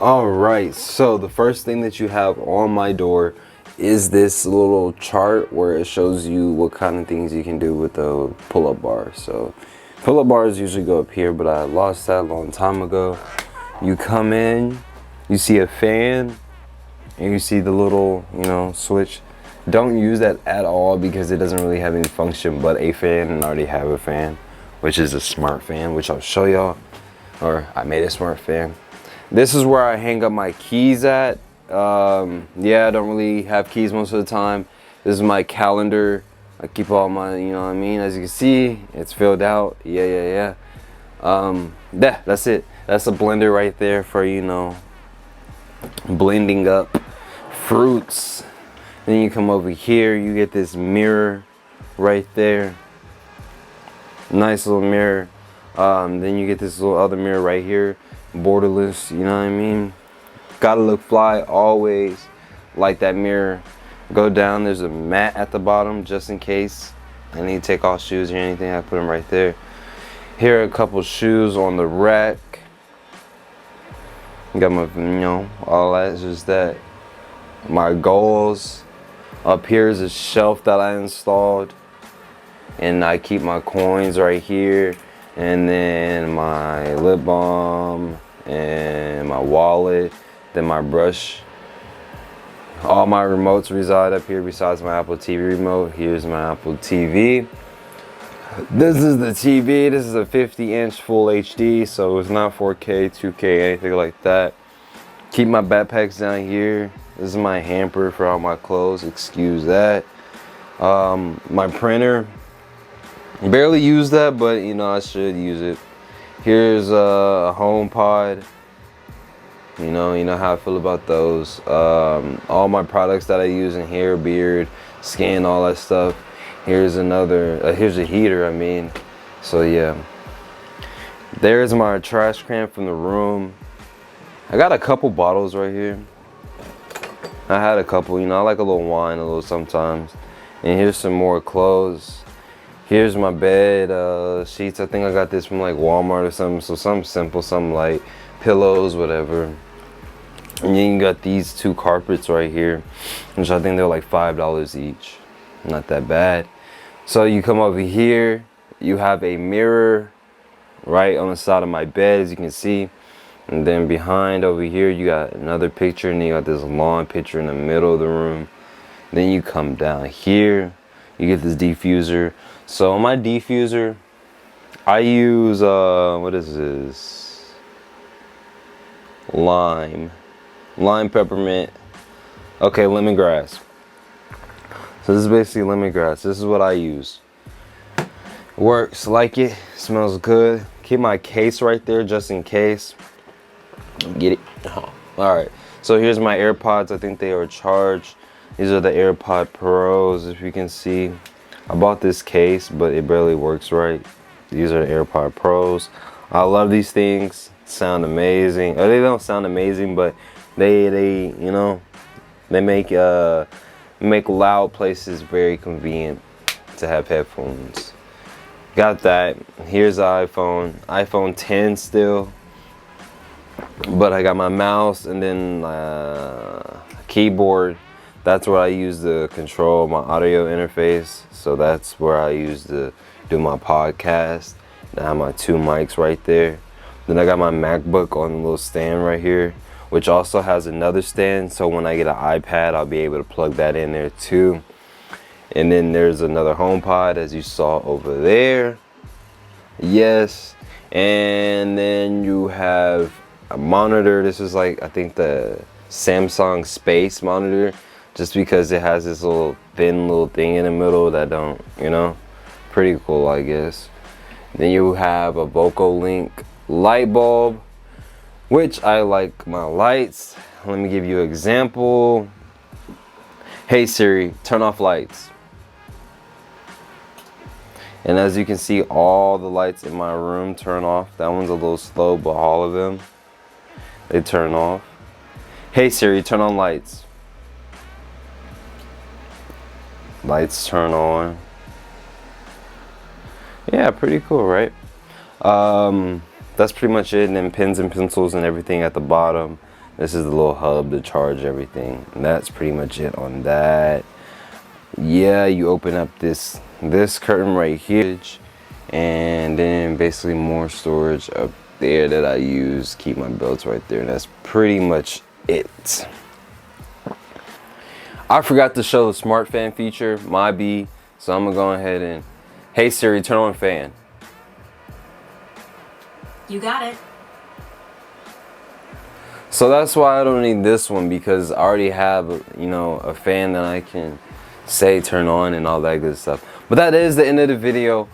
All right, so the first thing that you have on my door is this little chart where it shows you what kind of things you can do with the pull-up bar. So pull-up bars usually go up here, but I lost that a long time ago. You come in, you see a fan, and you see the little, switch. Don't use that at all because it doesn't really have any function but a fan, and I already have a fan, which is a smart fan, which I'll show y'all, or I made a smart fan. This is where I hang up my keys at. Yeah, I don't really have keys most of the time. This is my calendar. I keep all my, as you can see, it's filled out. Yeah, that's it. That's a blender right there for, blending up fruits. Then you come over here, you get this mirror right there. Nice little mirror. Then you get this little other mirror right here, borderless, you know what I mean? Gotta look fly always, like that mirror. Go down, there's a mat at the bottom just in case I need to take off shoes or anything. I put them right there. Here are a couple shoes on the rack. Got my, all that's just that. My goals. Up here is a shelf that I installed, and I keep my coins right here, and then my lip balm and my wallet, then my brush. All my remotes reside up here besides my Apple TV remote. Here's my Apple TV. This is the TV. This is a 50-inch full HD, so it's not 4K, 2K, anything like that. Keep my backpacks down here. This is my hamper for all my clothes, excuse that. My printer, barely use that, but I should use it. Here's a home pod. You know how I feel about those. All my products that I use in hair, beard, skin, all that stuff. Here's another, here's a heater, I mean. So yeah. There's my trash can from the room. I got a couple bottles right here. I had a couple, I like a little wine, a little sometimes. And here's some more clothes. Here's my bed sheets. I think I got this from like Walmart or something. So something simple, something light. Pillows, whatever. And then you got these two carpets right here, which I think they're like $5 each. Not that bad. So you come over here, you have a mirror right on the side of my bed, as you can see. And then behind over here, you got another picture, and you got this lawn picture in the middle of the room. Then you come down here, you get this diffuser. So on my diffuser, I use, what is this? Lime peppermint. Okay, lemongrass. So this is basically lemongrass. This is what I use. Works, like it, smells good. Keep my case right there just in case. Get it? Oh. All right, so here's my AirPods. I think they are charged. These are the AirPod Pros, if you can see. I bought this case, but it barely works right. These are the AirPod Pros. I love these things. Sound amazing. Or they don't sound amazing, but they make loud places very convenient to have headphones. Got that. Here's the iPhone 10 still. But I got my mouse and then keyboard. That's where I use to control my audio interface. So that's where I use to do my podcast. I have my two mics right there. Then I got my MacBook on a little stand right here, which also has another stand. So when I get an iPad, I'll be able to plug that in there too. And then there's another HomePod, as you saw over there. Yes. And then you have a monitor. This is like, I think the Samsung Space monitor, just because it has this little thin little thing in the middle that don't, pretty cool, I guess. Then you have a VocoLink light bulb, which I like my lights. Let me give you an example. Hey Siri, turn off lights. And as you can see, all the lights in my room turn off. That one's a little slow, but all of them, they turn off. Hey Siri, turn on lights. Lights turn on. Yeah, pretty cool, right? That's pretty much it. And then pens and pencils and everything at the bottom. This is the little hub to charge everything. And that's pretty much it on that. Yeah, you open up this curtain right here, and then basically more storage up there that I use. Keep my belts right there, and that's pretty much it. I forgot to show the smart fan feature, my B, so I'm gonna go ahead and, hey Siri, turn on fan. You got it. So that's why I don't need this one, because I already have, you know, a fan that I can say turn on and all that good stuff. But that is the end of the video.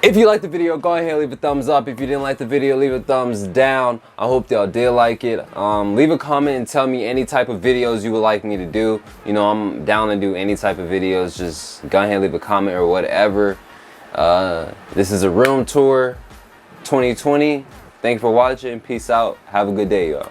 If you liked the video, go ahead and leave a thumbs up. If you didn't like the video, leave a thumbs down. I hope y'all did like it. Leave a comment and tell me any type of videos you would like me to do. You know, I'm down to do any type of videos. Just go ahead and leave a comment or whatever. This is a room tour 2020. Thank you for watching. Peace out. Have a good day, y'all.